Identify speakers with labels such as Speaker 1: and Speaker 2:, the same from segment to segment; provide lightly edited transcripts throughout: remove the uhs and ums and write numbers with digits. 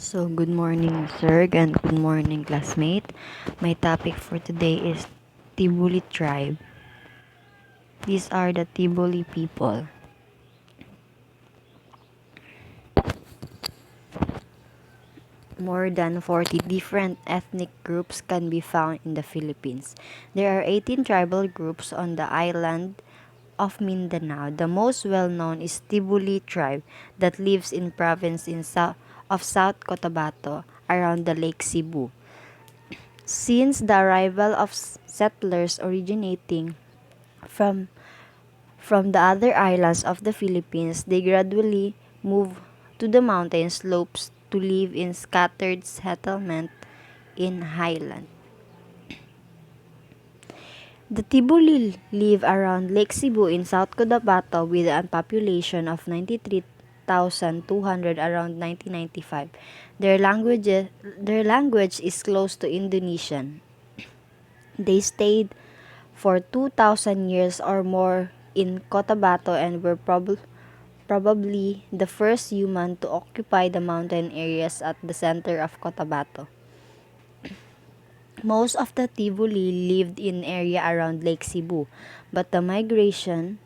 Speaker 1: So, good morning, sir, and good morning, classmate. My topic for today is Tibuli tribe. These are the Tibuli people. More than 40 different ethnic groups can be found in the Philippines. There are 18 tribal groups on the island of Mindanao. The most well-known is Tibuli tribe that lives in province of South Cotabato around the Lake Cebu. Since the arrival of settlers originating from the other islands of the Philippines, they gradually moved to the mountain slopes to live in scattered settlement in highland. The Tibuli live around Lake Cebu in South Cotabato with a population of 93,200 around 1995. Their language is close to Indonesian. They stayed for 2,000 years or more in Cotabato and were probably the first human to occupy the mountain areas at the center of Cotabato. Most of the Tibuli lived in area around Lake Cebu, but the migration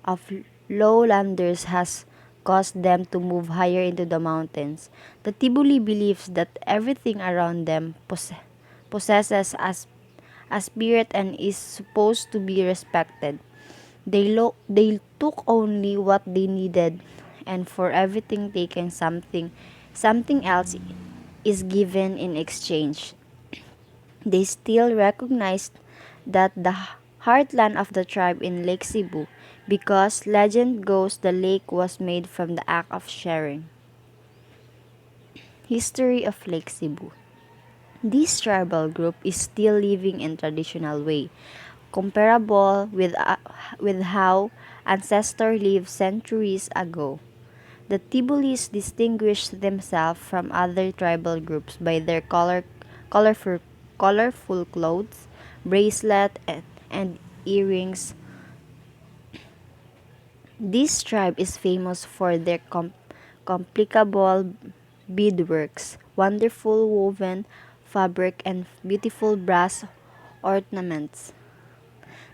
Speaker 1: of lowlanders has caused them to move higher into the mountains. The Tibuli believes that everything around them possesses a spirit and is supposed to be respected. They took only what they needed, and for everything taken something else is given in exchange. They still recognized that the heartland of the tribe in Lake Cebu, because legend goes the lake was made from the act of sharing. History of Lake Cebu. This tribal group is still living in traditional way, comparable with how ancestors lived centuries ago. The Tibulis distinguish themselves from other tribal groups by their colorful, colorful clothes, bracelet, and earrings. This tribe is famous for their complicable beadworks, wonderful woven fabric, and beautiful brass ornaments.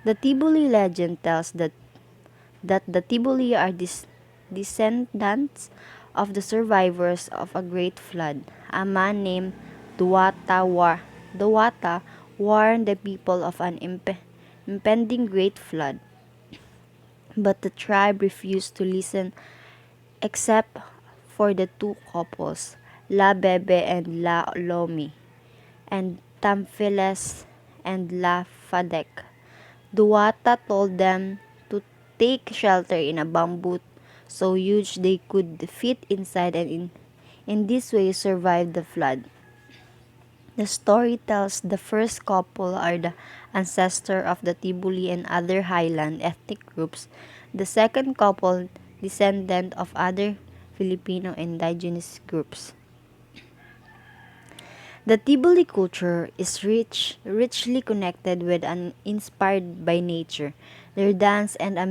Speaker 1: The Tibuli legend tells that the Tibuli are descendants of the survivors of a great flood. A man named Duwata warned the people of an impending great flood, but the tribe refused to listen except for the two couples, La Bebe and La Lomi, and Tamphiles and La Fadek. Duwata told them to take shelter in a bamboo so huge they could fit inside and in this way survive the flood. The story tells the first couple are the ancestor of the Tibuli and other highland ethnic groups. The second couple, descendant of other Filipino indigenous groups. The Tibuli culture is richly connected with and inspired by nature. Their dance and are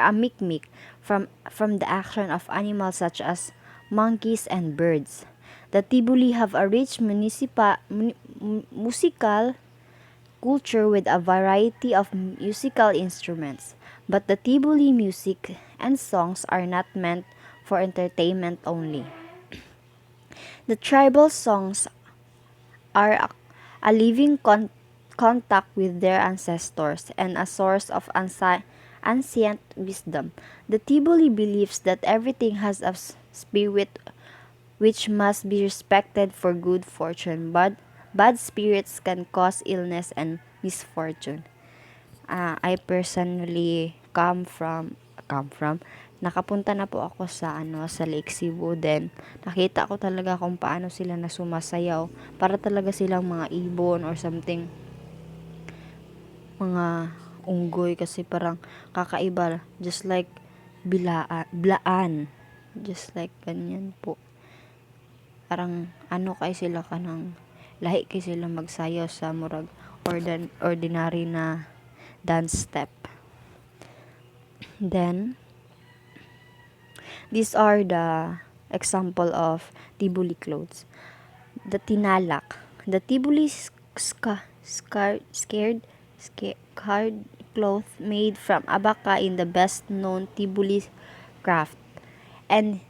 Speaker 1: a mimic from the action of animals such as monkeys and birds. The Tibuli have a rich musical culture with a variety of musical instruments, but the Tibuli music and songs are not meant for entertainment only. The tribal songs are a living contact with their ancestors and a source of ancient wisdom. The Tibuli believes that everything has a spirit which must be respected for good fortune. Bad spirits can cause illness and misfortune. I personally come from nakapunta na po ako sa sa Lake Cebu, then nakita ko talaga kung paano sila na sumasayaw, para talaga silang mga ibon or something, mga unggoy, kasi parang kakaiba, just like blaan, just like ganyan po, parang kay sila kanang lahi kay sila magsayaw sa murag ordinary na dance step. Then these are the example of tibuli clothes. The tinalak. The tibuli scared cloth made from abaca in the best known tibuli craft and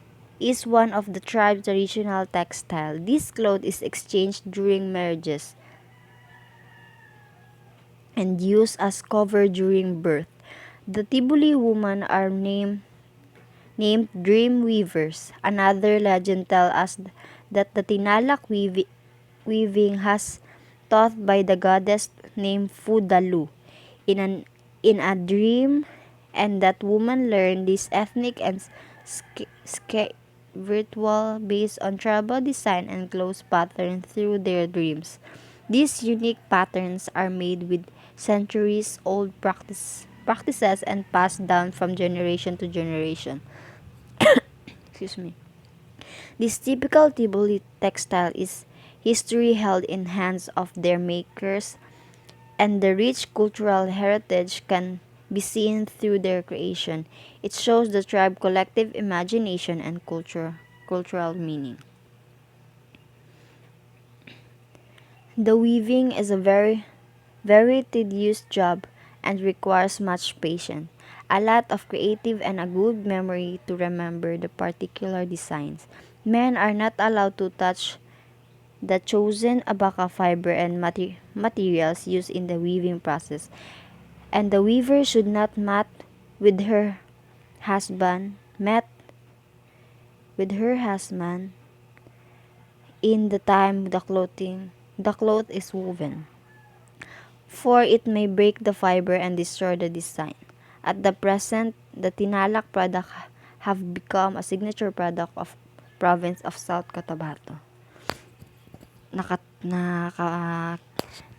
Speaker 1: is one of the tribe's traditional textile. This cloth is exchanged during marriages and used as cover during birth. The Tibuli women are named dream weavers. Another legend tells us that the tinalak weaving has taught by the goddess named Fudalu in an in a dream, and that women learn this ethnic and ritual based on tribal design and clothes pattern through their dreams. These unique patterns are made with centuries old practices and passed down from generation to generation. Excuse me. This typical Tiboli textile is history held in hands of their makers, and the rich cultural heritage can be seen through their creation. It shows the tribe collective imagination and cultural meaning. The weaving is a very tedious job and requires much patience, a lot of creative and a good memory to remember the particular designs. Men are not allowed to touch the chosen abaca fiber and materials used in the weaving process, and the weaver should not with her met with her husband in the time the cloth is woven, for it may break the fiber and destroy the design. At the present, the tinalak product have become a signature product of province of South Cotabato. Nakat naka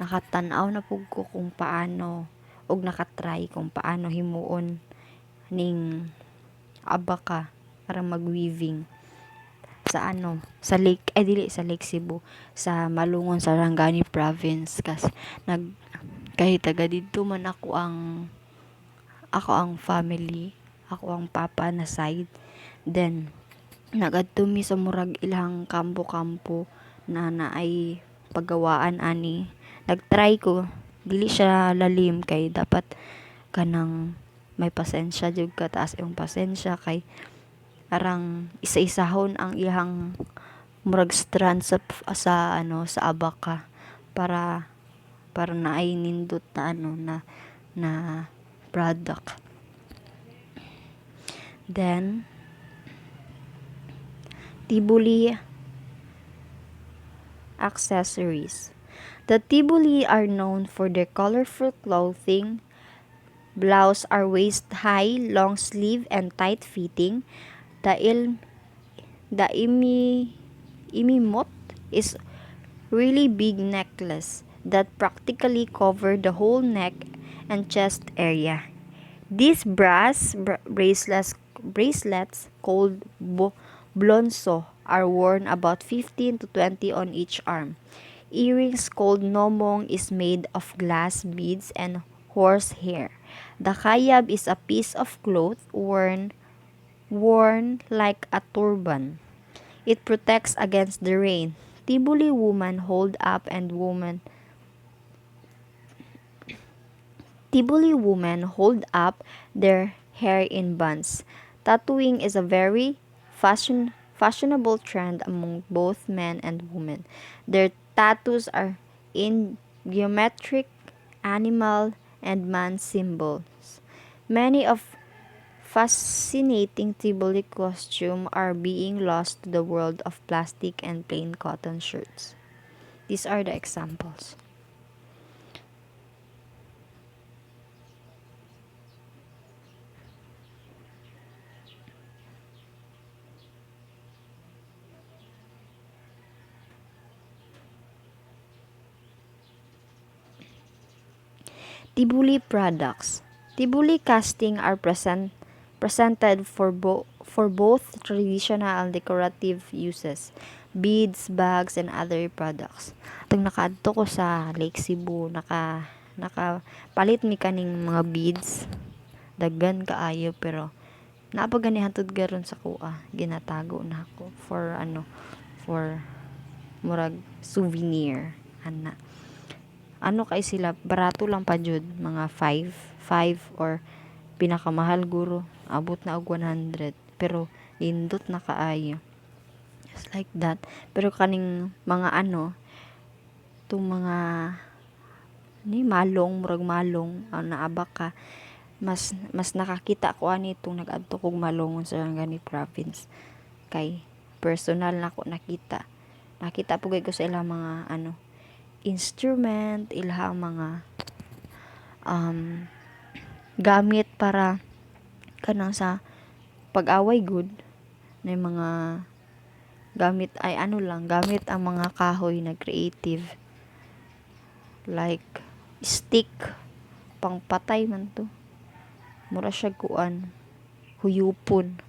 Speaker 1: nakatan-aw na pud ko kung paano og nakatry kung paano himuon ning abaka para mag-weaving sa sa lake, ay dili sa Lake Cebu, sa Malungon sa Rangani province. Kas kahit taga dito man ako ang family, ako ang papa na side. Then nagadto mi sa murag ilang kampo-kampo na naay paggawaan ani. Nagtry ko, dili siya lalim kay dapat kanang may pasensya jud ka, taas yung pasensya kay arang isa-isahon ang ihang murag strand sa abaka para naay nindot na na product. Then Tibuli accessories. The Tibuli are known for their colorful clothing. Blouse are waist high, long sleeve, and tight fitting. The il the imimot is really big necklace that practically cover the whole neck and chest area. These bracelets called blonso are worn about 15 to 20 on each arm. Earrings called nomong is made of glass beads and horsehair. The kayab is a piece of cloth worn like a turban. It protects against the rain. Tibuli women hold up and women Tibuli women hold up their hair in buns. Tattooing is a very fashionable trend among both men and women. Their tattoos are in geometric, animal, and man symbols. Many of fascinating Tibuli costumes are being lost to the world of plastic and plain cotton shirts. These are the examples. Tibuli products. Tibuli casting are presented for both traditional and decorative uses, beads, bags, and other products. Itong nakaadto ko sa Lake Cebu, naka palit mi kaning mga beads. Daggan kaayo pero Napagani hantod garon sa kuha, ginatago na ako for murag souvenir ana. Kay sila barato lang pa jud, mga 5 or pinakamahal guro abot na og 100, pero indot na kaayo, just like that. Pero kaning mga tong mga ni malong, murag malong, naaba ka, mas nakakita ko ani itong nag-adto kog malongon sa Sarangani province, kay personal nako nakita po ko sa ilang mga instrument, ilang mga um, gamit para kanang sa pag-away good, na mga gamit ay gamit ang mga kahoy na creative, like stick, pangpatay man to, mura siya kuan, huyupon,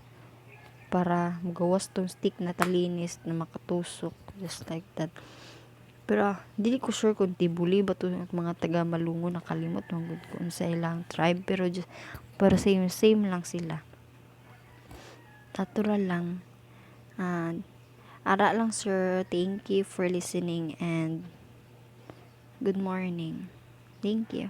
Speaker 1: para magawas tong stick na talinis na makatusok, just like that. Pero dili ko sure kung tibuli ba to mga taga Malungo, nakalimot man gud ko sa ilang tribe, pero same lang sila, natural lang. Ara lang sir, thank you for listening and good morning. Thank you.